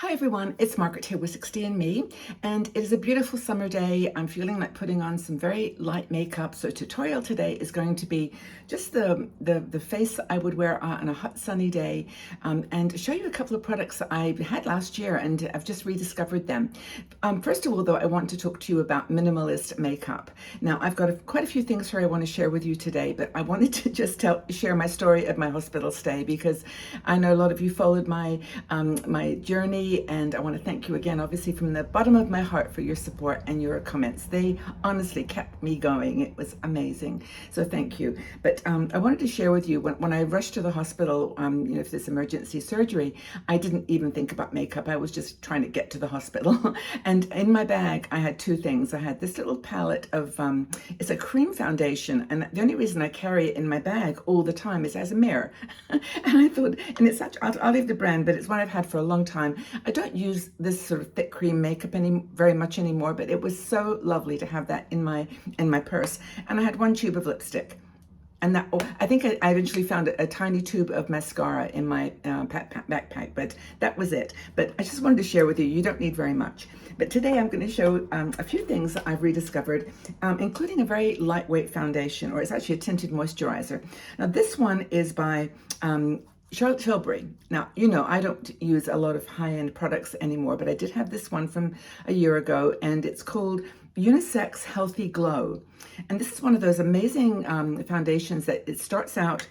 Hi everyone, it's Margaret here with 60andMe, and it is a beautiful summer day. I'm feeling like putting on some very light makeup, so tutorial today is going to be just the face I would wear on a hot sunny day, and show you a couple of products that I had last year and I've just rediscovered them. First of all though, I want to talk to you about minimalist makeup. Now I've got quite a few things here I want to share with you today, but I wanted to just share my story of my hospital stay, because I know a lot of you followed my journey, and I want to thank you again, obviously from the bottom of my heart, for your support and your comments. They honestly kept me going. It was amazing. So thank you. But I wanted to share with you, when I rushed to the hospital, for this emergency surgery, I didn't even think about makeup. I was just trying to get to the hospital. And in my bag, I had two things. I had this little palette of, it's a cream foundation. And the only reason I carry it in my bag all the time is as a mirror. And I thought, and it's such, I'll leave the brand, but it's one I've had for a long time. I don't use this sort of thick cream makeup very much anymore, but it was so lovely to have that in my purse. And I had one tube of lipstick. And that, I think I eventually found a tiny tube of mascara in my backpack, but that was it. But I just wanted to share with you, you don't need very much. But today I'm going to show a few things that I've rediscovered, including a very lightweight foundation, or it's actually a tinted moisturizer. Now this one is by Charlotte Tilbury. Now, you know, I don't use a lot of high-end products anymore, but I did have this one from a year ago, and it's called Unisex Healthy Glow. And this is one of those amazing foundations that it starts out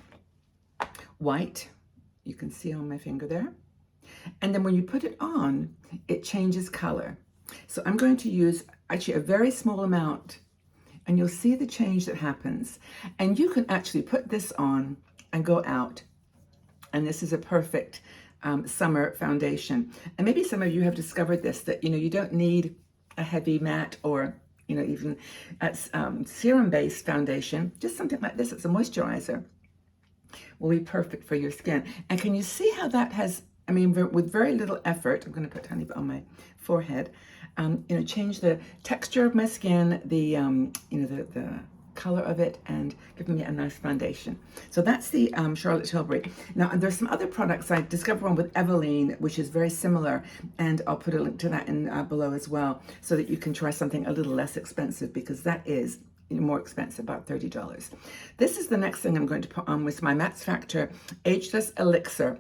white. You can see on my finger there. And then when you put it on, it changes color. So I'm going to use actually a very small amount, and you'll see the change that happens. And you can actually put this on and go out. And this is a perfect summer foundation. And maybe some of you have discovered this, that, you know, you don't need a heavy matte or, you know, even serum-based foundation. Just something like this, it's a moisturizer, will be perfect for your skin. And can you see how that has, I mean, with very little effort, I'm going to put a tiny bit on my forehead, change the texture of my skin, the color of it, and giving me a nice foundation. So that's the Charlotte Tilbury. Now there's some other products. I discovered one with Eveline, which is very similar, and I'll put a link to that in below as well, so that you can try something a little less expensive, because that is more expensive, about $30. This is the next thing I'm going to put on with my Max Factor Ageless Elixir.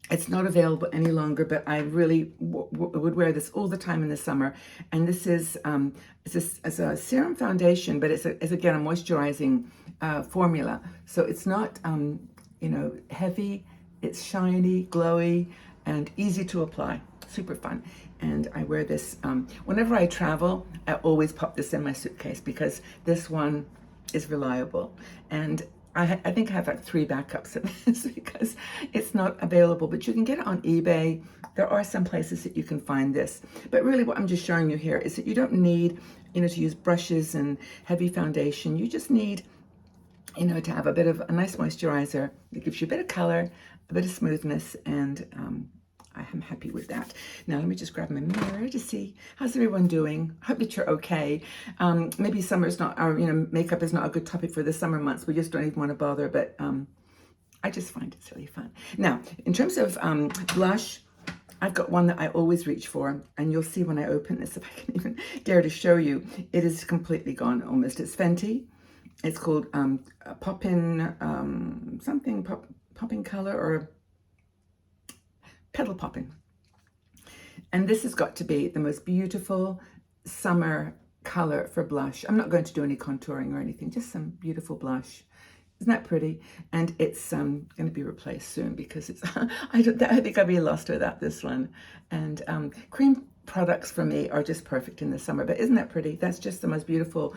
It's not available any longer, but I really would wear this all the time in the summer. And this is it's a serum foundation, but it's again a moisturizing formula. So it's not heavy. It's shiny, glowy, and easy to apply. Super fun. And I wear this whenever I travel. I always pop this in my suitcase, because this one is reliable. And I think I have like 3 backups of this, because it's not available, but you can get it on eBay. There are some places that you can find this. But really what I'm just showing you here is that you don't need, to use brushes and heavy foundation. You just need, to have a nice moisturizer that gives you a bit of color, a bit of smoothness, and I am happy with that. Now let me just grab my mirror to see, how's everyone doing? I hope that you're okay. Maybe summer's not, or makeup is not a good topic for the summer months. We just don't even want to bother, but I just find it's really fun. Now, in terms of blush, I've got one that I always reach for, and you'll see when I open this, if I can even dare to show you, it is completely gone almost. It's Fenty. It's called Poppin, Poppin color, or Petal Poppin. And this has got to be the most beautiful summer color for blush. I'm not going to do any contouring or anything, just some beautiful blush. Isn't that pretty? And it's going to be replaced soon, because it's I think I'd be lost without this one. And cream products for me are just perfect in the summer. But isn't that pretty? That's just the most beautiful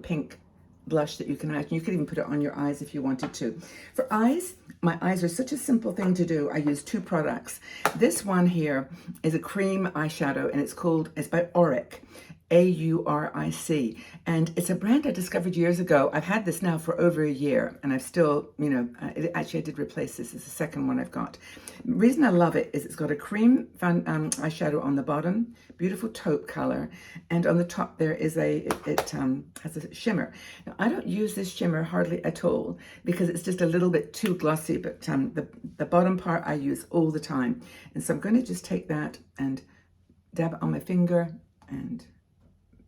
pink blush that you can imagine. You could even put it on your eyes if you wanted to. For eyes, my eyes are such a simple thing to do. I use 2 products. This one here is a cream eyeshadow, and it's by Auric. Auric. And it's a brand I discovered years ago. I've had this now for over a year, and I've still, actually I did replace this. It's the second one I've got. The reason I love it is it's got a cream eyeshadow on the bottom, beautiful taupe color, and on the top there is it has a shimmer. Now, I don't use this shimmer hardly at all because it's just a little bit too glossy, but the bottom part I use all the time. And so I'm going to just take that and dab it on my finger and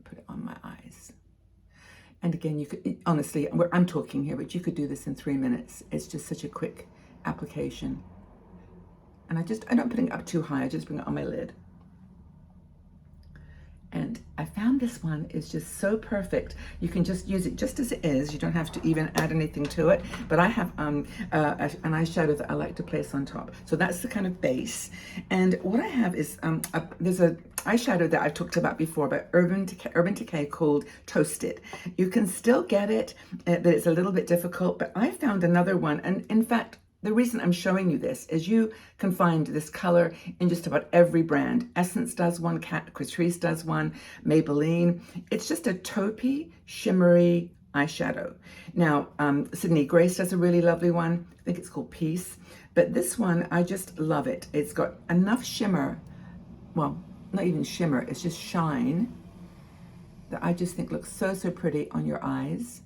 put it on my eyes. And again, you could, honestly, I'm talking here, but you could do this in 3 minutes. It's just such a quick application. And I don't put it up too high, I just bring it on my lid. And I found this one is just so perfect. You can just use it just as it is. You don't have to even add anything to it. But I have an eyeshadow that I like to place on top. So that's the kind of base. And what I have is, there's a eyeshadow that I've talked about before by Urban Decay called Toasted. You can still get it, but it's a little bit difficult. But I found another one. And in fact, the reason I'm showing you this is you can find this color in just about every brand. Essence does one, Catrice does one, Maybelline. It's just a taupey, shimmery eyeshadow. Now, Sydney Grace does a really lovely one. I think it's called Peace. But this one, I just love it. It's got enough shimmer, well, not even shimmer, it's just shine, that I just think looks so, so pretty on your eyes.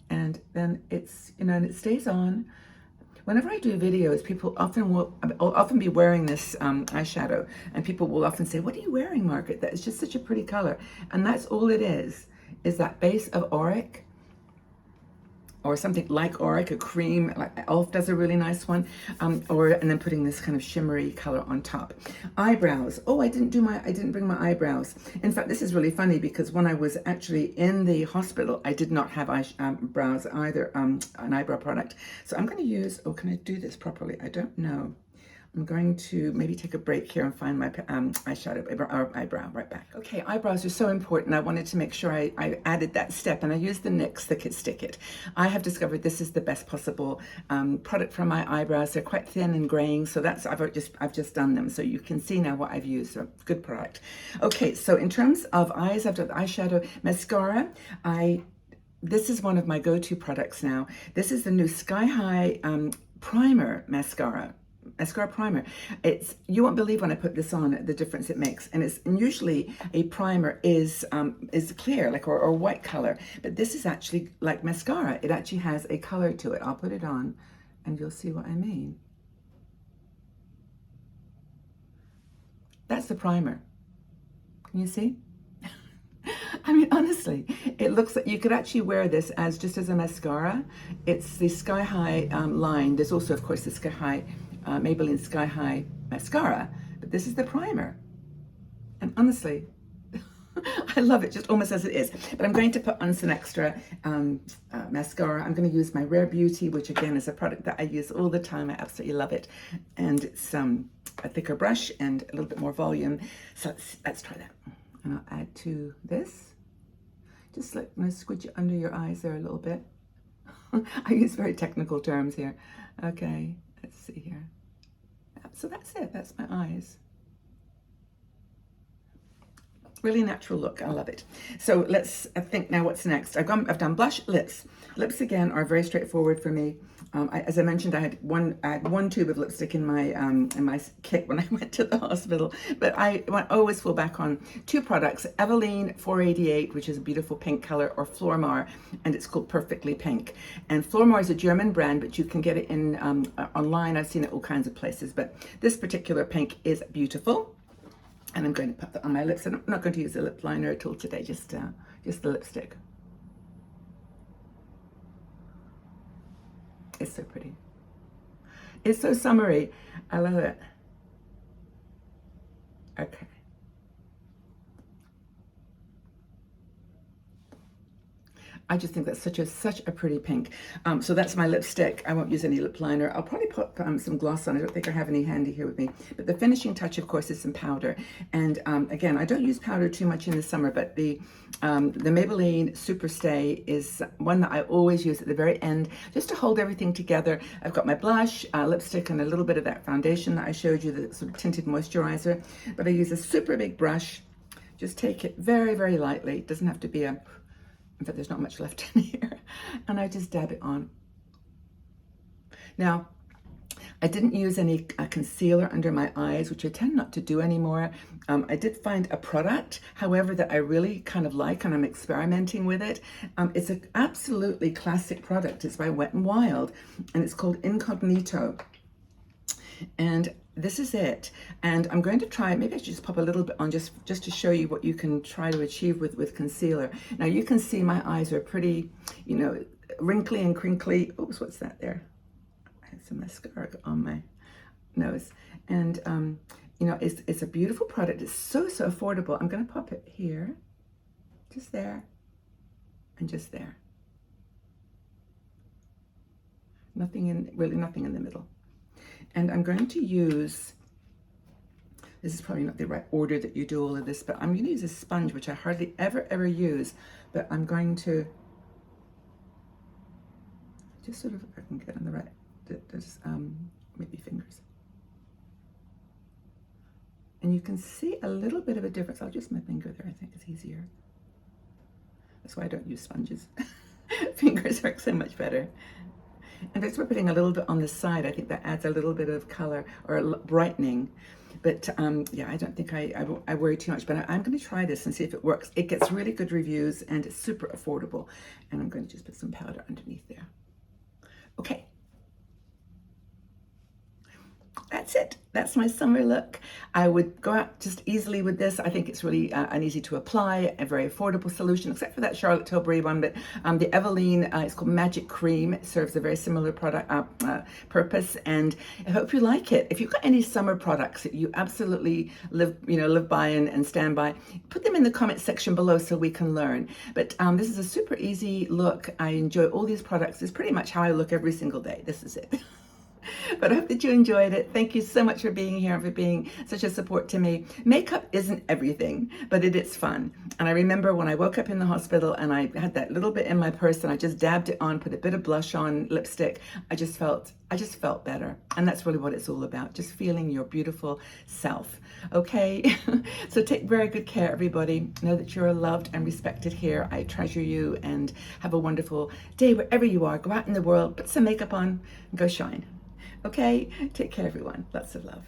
And then it's, and it stays on. Whenever I do videos, people I'll often be wearing this eyeshadow, and people will often say, "What are you wearing, Margaret? That is just such a pretty color." And that's all it is that base of Auric, or something like Auric, a cream, like Elf does a really nice one, and then putting this kind of shimmery color on top. Eyebrows. Oh, I didn't bring my eyebrows. In fact, this is really funny because when I was actually in the hospital, I did not have eyebrows either, an eyebrow product. So I'm going to use, can I do this properly? I don't know. I'm going to maybe take a break here and find my eyeshadow, or eyebrow, right back. Okay, eyebrows are so important. I wanted to make sure I added that step, and I used the NYX Thick It Stick It. I have discovered this is the best possible product for my eyebrows. They're quite thin and graying, so that's, I've just done them. So you can see now what I've used, so good product. Okay, so in terms of eyes, I've done eyeshadow, mascara. This is one of my go-to products now. This is the new Sky High Primer Mascara primer. You won't believe when I put this on the difference it makes. And usually a primer is clear, like or white color, but this is actually like mascara. It actually has a color to it. I'll put it on and you'll see what I mean. That's the primer. Can you see? I mean, honestly, it looks like you could actually wear this as just as a mascara. It's the Sky High line. There's also, of course, the Sky High Maybelline Sky High mascara, but this is the primer. And honestly, I love it just almost as it is. But I'm going to put on some extra mascara. I'm going to use my Rare Beauty, which again is a product that I use all the time. I absolutely love it. And it's a thicker brush and a little bit more volume. So let's try that. And I'll add to this. Just like, I'm going to squidge it under your eyes there a little bit. I use very technical terms here. Okay, let's see here. So that's it, that's my eyes. Really natural look, I love it. So let's think now what's next. I've done blush, lips. Lips again are very straightforward for me. As I mentioned, I had one tube of lipstick in my kit when I went to the hospital, but I always fall back on two products: Eveline 488, which is a beautiful pink color, or Flormar, and it's called Perfectly Pink. And Flormar is a German brand, but you can get it in online. I've seen it all kinds of places, but this particular pink is beautiful. And I'm going to put that on my lips. And I'm not going to use a lip liner at all today, just the lipstick. It's so pretty. It's so summery. I love it. Okay. I just think that's such a pretty pink. So that's my lipstick. I won't use any lip liner. I'll probably put some gloss on. I don't think I have any handy here with me. But the finishing touch, of course, is some powder. And again, I don't use powder too much in the summer, but the Maybelline Super Stay is one that I always use at the very end, just to hold everything together. I've got my blush, lipstick, and a little bit of that foundation that I showed you, the sort of tinted moisturizer. But I use a super big brush, just take it very, very lightly. It doesn't have to be in fact, there's not much left in here. And I just dab it on. Now, I didn't use any concealer under my eyes, which I tend not to do anymore. I did find a product, however, that I really kind of like, and I'm experimenting with it. It's an absolutely classic product. It's by Wet n Wild, and it's called Incognito. And this is it. And I'm going to try, maybe I should just pop a little bit on just to show you what you can try to achieve with concealer. Now you can see my eyes are pretty, you know, wrinkly and crinkly. Oops, what's that there? Some mascara on my nose, and you know, it's a beautiful product. It's so affordable. I'm going to pop it here, just there, and just there. Really nothing in the middle. And I'm going to use, this is probably not the right order that you do all of this, but I'm going to use a sponge, which I hardly ever use, but I'm going to just sort of, I can get on the right. There's maybe fingers, and you can see a little bit of a difference. I'll just my finger there. I think it's easier. That's why I don't use sponges. Fingers work so much better. And that's we're putting a little bit on the side. I think that adds a little bit of color or brightening. But yeah, I don't think I worry too much. But I'm going to try this and see if it works. It gets really good reviews and it's super affordable. And I'm going to just put some powder underneath there. Okay. That's it. That's my summer look. I would go out just easily with this. I think it's really an easy to apply, a very affordable solution, except for that Charlotte Tilbury one. But the Eveline, it's called Magic Cream. It serves a very similar product purpose, and I hope you like it. If you've got any summer products that you absolutely live by and stand by, put them in the comment section below so we can learn. But this is a super easy look. I enjoy all these products. It's pretty much how I look every single day. This is it. But I hope that you enjoyed it. Thank you so much for being here and for being such a support to me. Makeup isn't everything, but it is fun. And I remember when I woke up in the hospital and I had that little bit in my purse and I just dabbed it on, put a bit of blush on, lipstick. I just felt better. And that's really what it's all about, just feeling your beautiful self. Okay? So take very good care, everybody. Know that you're loved and respected here. I treasure you, and have a wonderful day wherever you are. Go out in the world, put some makeup on, and go shine. Okay? Take care, everyone. Lots of love.